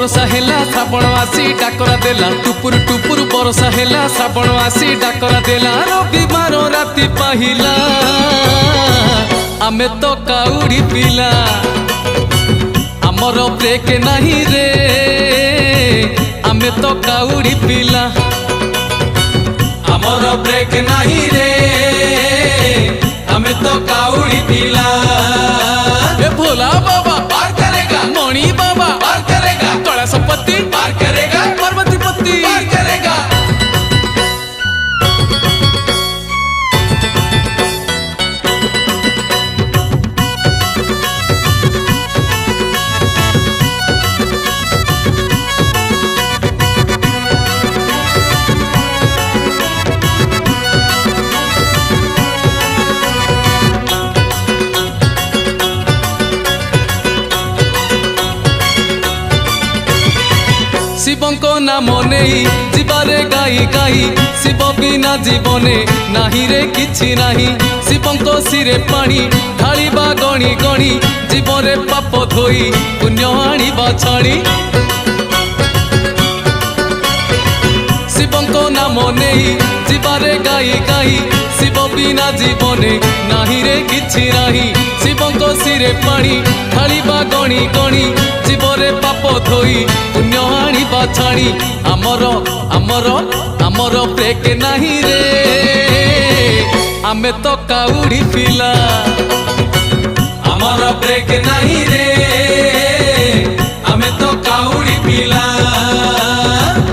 बरसा हेला श्रावण आसी डाकरा देला टुपुर टुपुर बरसा हेला श्रावण आसी डाकरा देला रविवार राति पाहिला आमे तो काउड़ी पिला आमर ब्रेक नहीं रे आमे तो काउड़ी पिला आमर ब्रेक नहीं रे आमे तो काउड़ी पिला ए भोला बाबा पार करेगा मणि बाबा पार करेगा कैलाशपति पार करेगा पार्वतीपति पार करेगा शिवंको नाम नहीं जीवारे गाई गाई शिव बिना जीवने नाही रे किछि नाही शिवंको सिरे पानी ढालिबा गणी गणी जीवरे पाप धोई पुण्य आनिबा छाणी शिवंको नाम नहीं जीवारे गाई गाई शिव बिना जीवने नाही रे किछि नाही शिवंको सिरे पानी ढालिबा गणी गणी जीवरे पाप धोई पुण्य आनिबा छाणी आमर आमर आमर ब्रेक नहीं रे आमे तो काउड़ी पिला आमर ब्रेक नहीं रे आमे तो काउड़ी पिला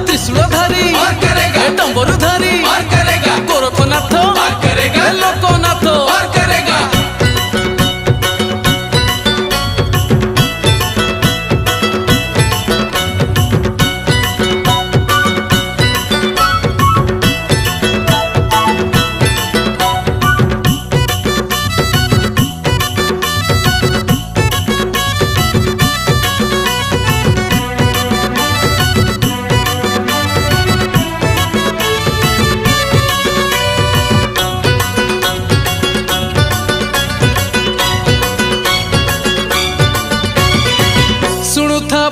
त्रिशूलधारी पार करेगा डंबरुधारी पार करेगा गोरखनाथ पार करेगा लोकनाथ पार करेगा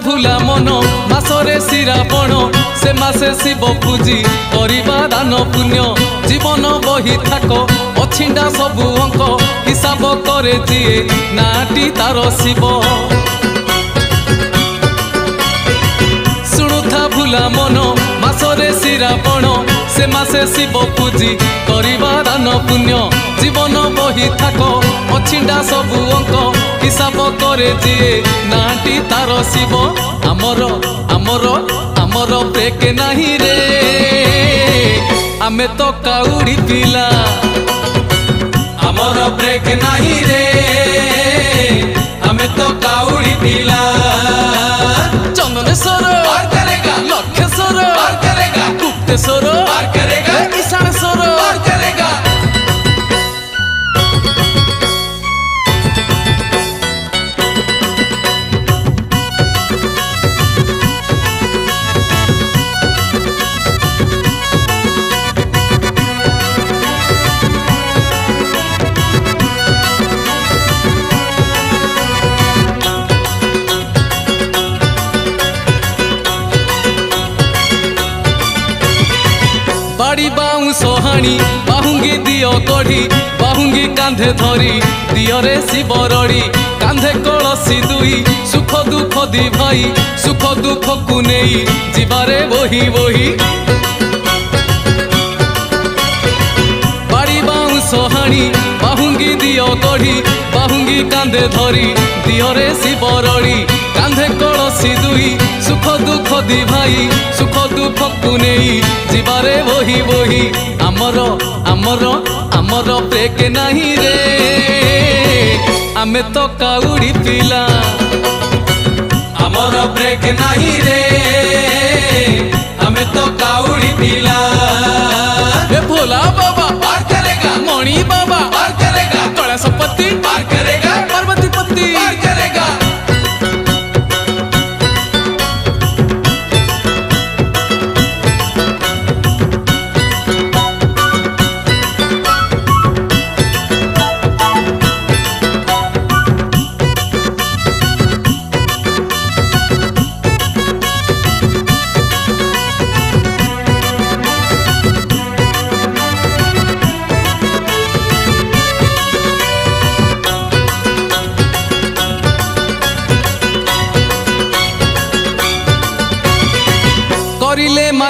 भूला मन मासरे श्रावण से मासे शिव पूजी करवा दान पुण्य जीवन बही थाक अछिंडा सबु अंक हिसाब करे दिए नाटी तार शिव शुणुथा भूला मन मासरे श्रावण से मासे शिव पूजी करवा दान पुण्य जीवन बही थाक अछिंडा सबु अंक हिसाब करे दिए नाटी तार शिव आमर आमर आमर ब्रेक नहीं रे आमे तो काउड़ी पिला आमर ब्रेक नहीं रे आमे तो काउड़ी पिला चंदनेश्वर पार करेगा लक्षेश्वर पार करेगा गुप्तेश्वर पार करेगा ईशानेश्वर पार करेगा बाड़ी बाऊ सोहाणी बाहुंगी दियो कढ़ी बाहुंगी कांधे धरी दियरे शिवरड़ी कांधे कलसी दुई सुख दुख दी भाई सुख दुख को नहीं जीवारे वही वही बाड़ी बाऊ सोहाणी बाहुंगी दियो कढ़ी बाहुंगी कांधे धरी दियरे शिवरड़ी कांधे कलसी दुई सुख दुख दी भाई सुख दुख को नहीं जीवारे वही वही आमर आमर आमर ब्रेक नहीं रे आमे तो काउड़ी पिला आमर ब्रेक नहीं रे आमे तो काउड़ी पिला ए भोला बाबा पार करेगा मणि बाबा पार करेगा कैलाशपति पार करेगा पार्वतीपति पार करेगा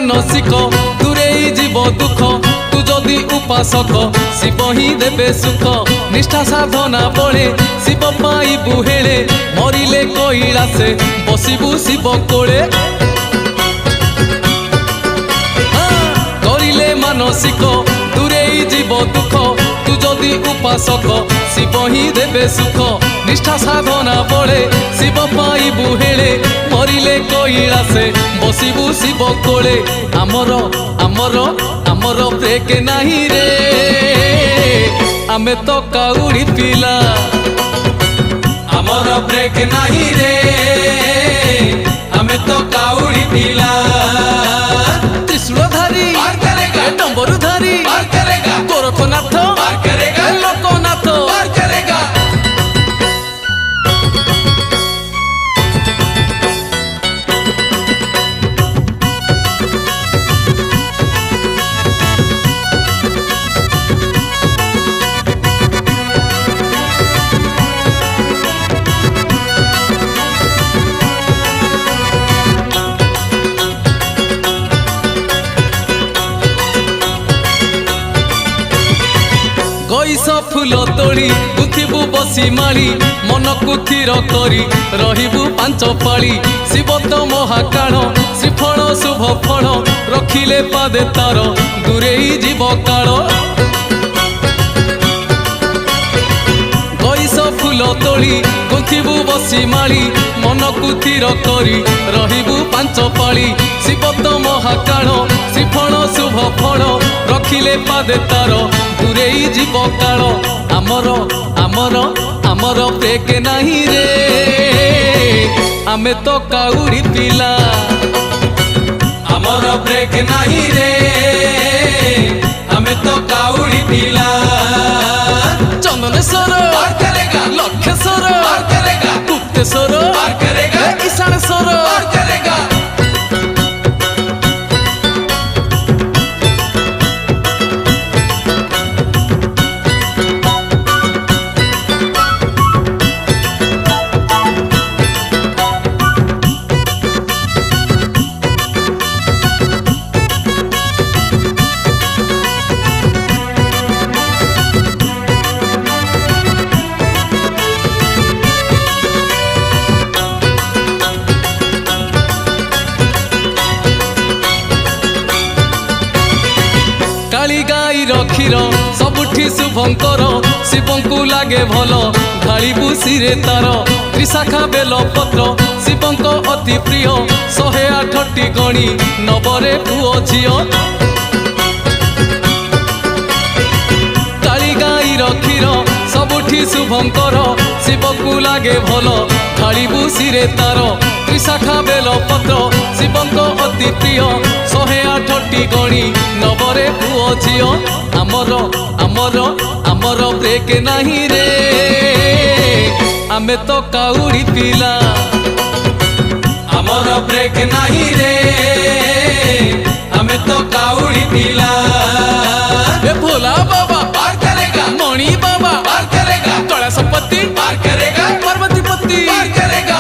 ମାନସିକ ଦୂରେଇ ଯିବ ଦୁଃଖ ତୁ ଯଦି ଉପାସକ ଶିବ ହିଁ ଦେବେ ସୁଖ ନିଷ୍ଠା ସାଧନା ବଳେ ଶିବ ପାଇବୁ ହେଳେ ମରିଲେ କୈଳାସେ ବସିବୁ ଶିବ କୋଳେ କରିଲେ ମାନସିକ ଦୂରେଇ ଯିବ ଦୁଃଖ ତୁ ଯଦି ଉପାସକ ଶିବ ହିଁ ଦେବେ ସୁଖ ନିଷ୍ଠା ସାଧନା ବଳେ ଶିବ ପାଇବୁ ହେଳେ ମରିଲେ କୈଳାସେ ବସିବୁ ଶିବ କୋଳେ ଆମର ଆମର ଆମର ବ୍ରେକ୍ ନାହିଁ ରେ ଆମେ ତ କାଉଡ଼ି ପିଲା ଆମର ବ୍ରେକ୍ ନାହିଁ ରେ ଆମେ ତ କାଉଡ଼ି ପିଲା ତ୍ରିଶୂଳଧାରୀ ଡମ୍ବରୁଧାରୀ ଗୋରଖନାଥ ଲୋକନାଥ ଗଇସ ଫୁଲ ତୋଳି ଗୁଥିବୁ ବସି ମାଳି ମନକୁ ଥିର କରି ରହିବୁ ପାଞ୍ଚ ପାଳି ଶିବ ତ ମହାକାଳ ଶ୍ରୀଫଳ ଶୁଭ ଫଳ ରଖିଲେ ପାଦେ ତାର ଦୂରେଇ ଯିବ କାଳ ଗଇସ ଫୁଲ ତୋଳି ଗୁଥିବୁ ବସି ମାଳି ମନକୁ ଥିର କରି ରହିବୁ ପାଞ୍ଚ ପାଳି ଶିବ ତ ମହାକାଳ ଶ୍ରୀଫଳ ଶୁଭ ଫଳ ରଖିଲେ ପାଦେ ତାର ଦୂରେଇ ଯିବ କାଳ ଆମର ଆମର ଆମର ବ୍ରେକ୍ ନାହିଁ ରେ ଆମେ ତ କାଉଡ଼ି ପିଲା ଆମର ବ୍ରେକ୍ ନାହିଁ ରେ ଆମେ ତ କାଉଡ଼ି ପିଲା ଚନ୍ଦନେଶ୍ୱର ଲକ୍ଷେଶ୍ୱର ଗୁପ୍ତେଶ୍ୱର ଈଶାନେଶ୍ୱର ଗାଈର କ୍ଷୀର ସବୁଠି ଶୁଭଙ୍କର ଶିବଙ୍କୁ ଲାଗେ ଭଲ ଢାଳିବୁ ଶିରେ ତାର ତ୍ରିଶାଖା ବେଲ ପତ୍ର ଶିବଙ୍କ ଅତି ପ୍ରିୟ 108ଟି ଗଣି ନବରେ ପୁଅ ଝିଅ କାଳି ଗାଈର କ୍ଷୀର ସବୁଠି ଶୁଭଙ୍କର ଶିବଙ୍କୁ ଲାଗେ ଭଲ ଢାଳିବୁ ଶିରେ ତାର ତ୍ରିଶାଖା ବେଲ ପତ୍ର ଶିବଙ୍କ ଅତି ପ୍ରିୟ 108ଟି ଗଣି ନବରେ ପୁଅ ଝିଅ ଆମର ଆମର ଆମର ବ୍ରେକ୍ ନାହିଁ ରେ ଆମେ ତ କାଉଡ଼ି ପିଲା ଆମର ବ୍ରେକ୍ ନାହିଁ ରେ ଆମେ ତ କାଉଡ଼ି ପିଲା ଏ ଭୋଲା ବାବା ପାर करेगा मणि बाबा पार करेगा कैलाशपति पार करेगा पार्वतीपति पार करेगा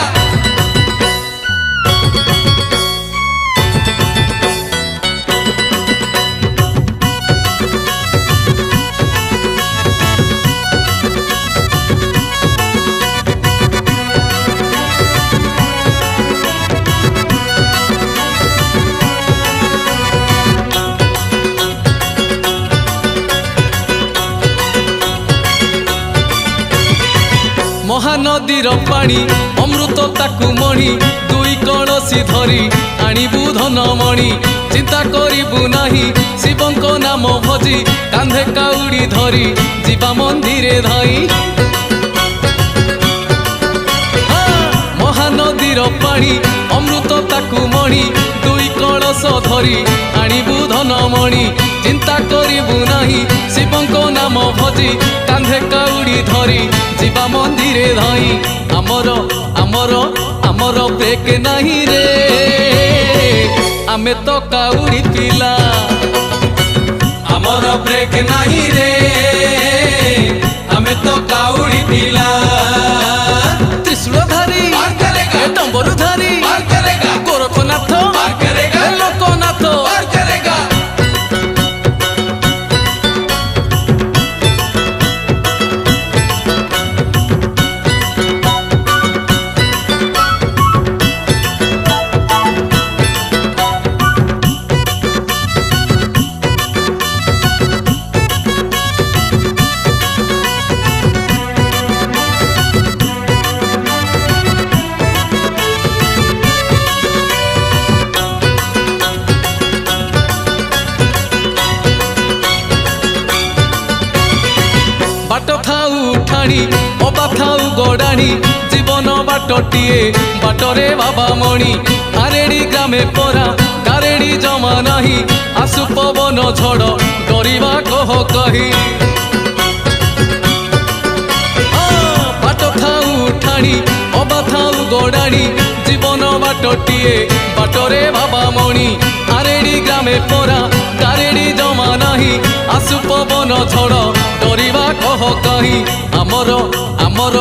महानदीर पानी अमृत ताकू मणि दुई कलसी धरी आणिबू धन मणि चिंता करिबू नाही शिवंक नाम भजी कांधे काउडी धरी जीवा मंदिरे धाई महानदीर पानी अमृत ताकू मणि दुई कलस धरी आणिबू धन मणि चिंता करिबू नाही शिवंक नाम भजी कांधे काउडी धरी जीवा मंदिरे धाई आमर आमर आमर ब्रेक नाही रे आमे तो काउडी पिला आमर ब्रेक नाही रे आमे तो काउडी पिला त्रिशूलधारी डम्बरुधारी गोरखनाथ लोकनाथ उठाणी अबा थाऊ गड़ाणी जीवन बाटटिए बाटरे बाबा मणि आरेड़ी ग्रामे परा गारेड़ी जमा नाही आसु पवन झड़ डरिबा कह कही बाट थाऊ उठाणी अबा थाऊ गड़ाणी जीवन बाटटिए बाटरे बाबा मणि आरेड़ी ग्रामे परा गारेड़ी जमा नाही आसु पवन झड़ डरिबा कह कही आमर आमर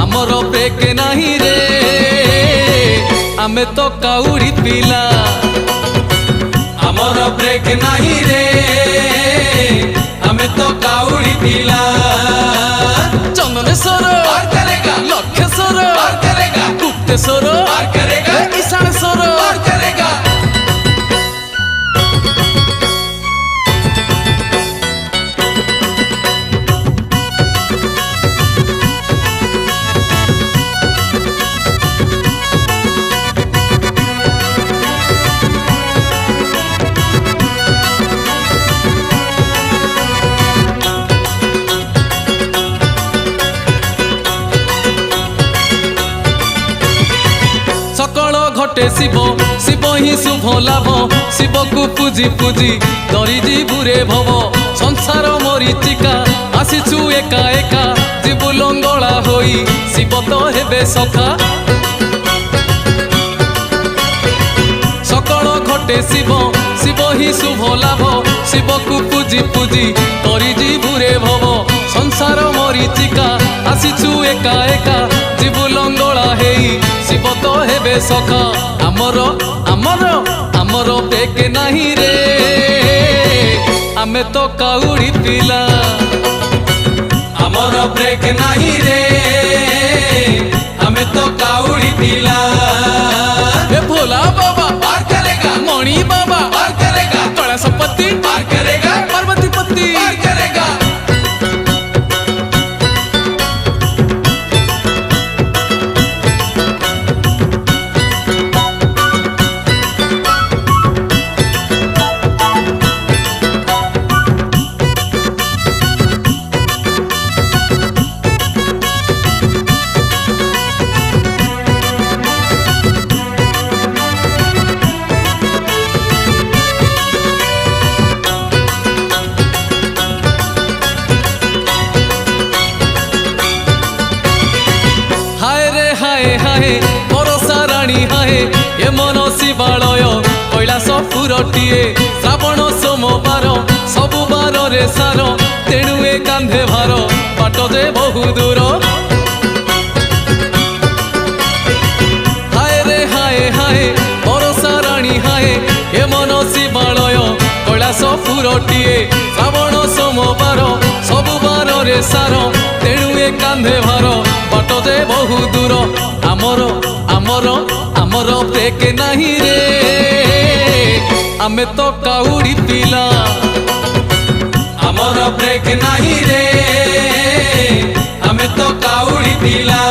आमर ब्रेक नाही रे आमे तो काउड़ी पिला आमर ब्रेक नाही रे आमे तो काउड़ी पिला चंदनेश्वर पार करेगा लक्षेश्वर पार करेगा गुप्तेश्वर पार करेगा ईशानेश्वर पार करेगा सकल घटे शिव शिव ही शुभ लाभ शिव को पूजी पूजी डरी जीवुरे भव संसार मरीचिका आसीचु एका एका जीवु लंगला होई शिव तो हेबे सखा सकल घटे शिव शिव ही शुभ लाभ शिव को पूजी पूजी डरी जीवुरे भव संसार मरीचिका आसीचु एका एका जीवु लंगला हेई शिव तो हेबे सखा आमर आमर आमर ब्रेक नाही रे आमे तो काउड़ी पिला आमर ब्रेक नाही रे आमे तो काउड़ी पिला ए भोला बाबा पार करेगा मणि बाबा पार करेगा कैलाशपति पार करेगा पार्वती पति पार करेगा हाय रे हाय हाय बरसा राणी हाय ए मन शिवालय कैलाश पुरटिए श्रावण सोमवार सबु बार रे सार तेणु ए कांधे भार बाट जे बहु दूर हाय रे हाय हाय बरसा राणी हाय ए मन शिवालय कैलाश पुरटिए श्रावण सोमवार सबु बार रे सार तेणु ए कांधे भार बाट जे बहु दूर आमर आमर आमर ब्रेक नाही रे आमे तो काउड़ी पिला आमर ब्रेक नाही रे आमे तो काउड़ी पिला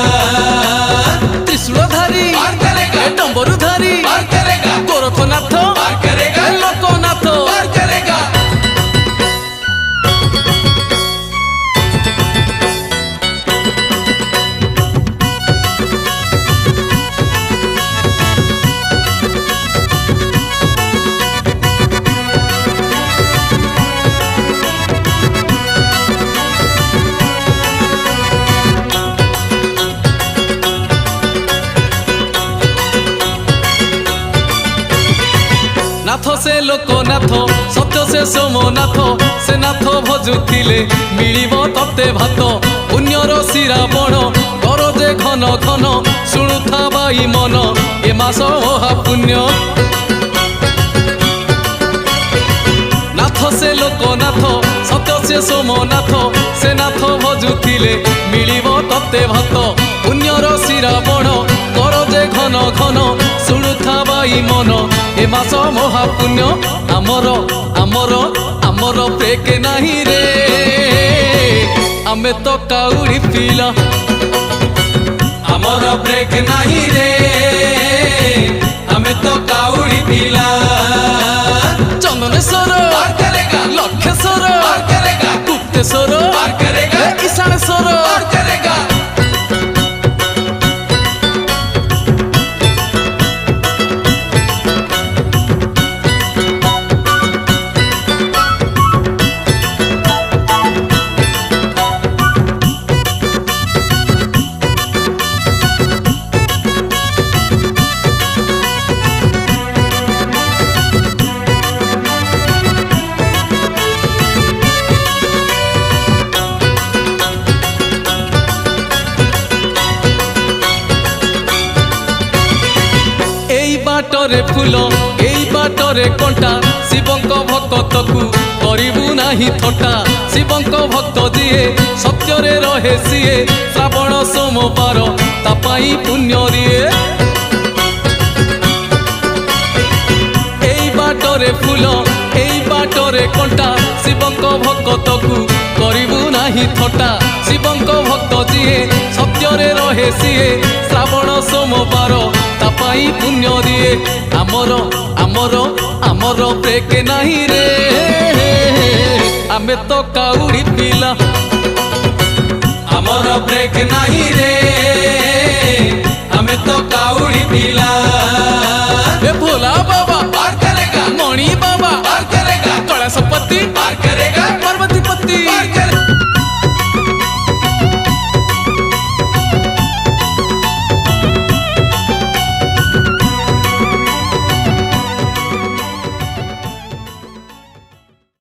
त्रिशूलधारी पार करेगा डम्बरुधारी पार करेगा गोरखनाथ पार करेगा लोकनाथ पार करेगा नाथ से लोकनाथ सत्य से सोमनाथ से नाथ भजुथिले मिलिब तते भात पुण्यर शिरावण कर जे घन घन शुणुथा बाई मन ए मास ओहा पुण्य नाथ से लोकनाथ सत्य से सोमनाथ से नाथ भजुथिले मिलिब तते भात पुण्यर शिरावण कर जे घन घन शुणुथा बाई मन ए मास महापुण्य आमर आमर आमर ब्रेक नाही रे आमे तो काउड़ी पिला आमर ब्रेक नाही रे आमे तो काउड़ी पिला चंदनेश्वर पार करेगा लक्षेश्वर पार करेगा गुप्तेश्वर पार करेगा ईशानेश्वर पार करेगा ବାଟରେ ଫୁଲ ଏଇ ବାଟରେ କଣ୍ଟା ଶିବଙ୍କ ଭକ୍ତକୁ କରିବୁ ନାହିଁ ଥଟ୍ଟା ଶିବଙ୍କ ଭକ୍ତ ଯିଏ ସତ୍ୟରେ ରହେ ସିଏ ଶ୍ରାବଣ ସୋମବାର ତା ପାଇଁ ପୁଣ୍ୟ ଦିଏ ଏଇ ବାଟରେ ଫୁଲ ଏଇ ବାଟରେ କଣ୍ଟା ଶିବଙ୍କ ଭକ୍ତକୁ କରିବୁ ନାହିଁ ଥଟ୍ଟା ଶିବଙ୍କ ଭକ୍ତ ଯିଏ ସତ୍ୟରେ ରହେ ସିଏ ଶ୍ରାବଣ ସୋମବାର ତା ପାଇଁ ପୁଣ୍ୟ ଦିଏ ଆମର ଆମର ଆମର ବ୍ରେକ୍ ନାହିଁ ରେ ଆମେ ତ କାଉଡ଼ି ପିଲା ଆମର ବ୍ରେକ୍ ନାହିଁ ରେ ଆମେ ତ କାଉଡ଼ି ପିଲା ଏ ଭୋଲା ବାବା ପାର କରେଗା ମଣି ବାବା ପାର କରେଗା କୈଳାସପତି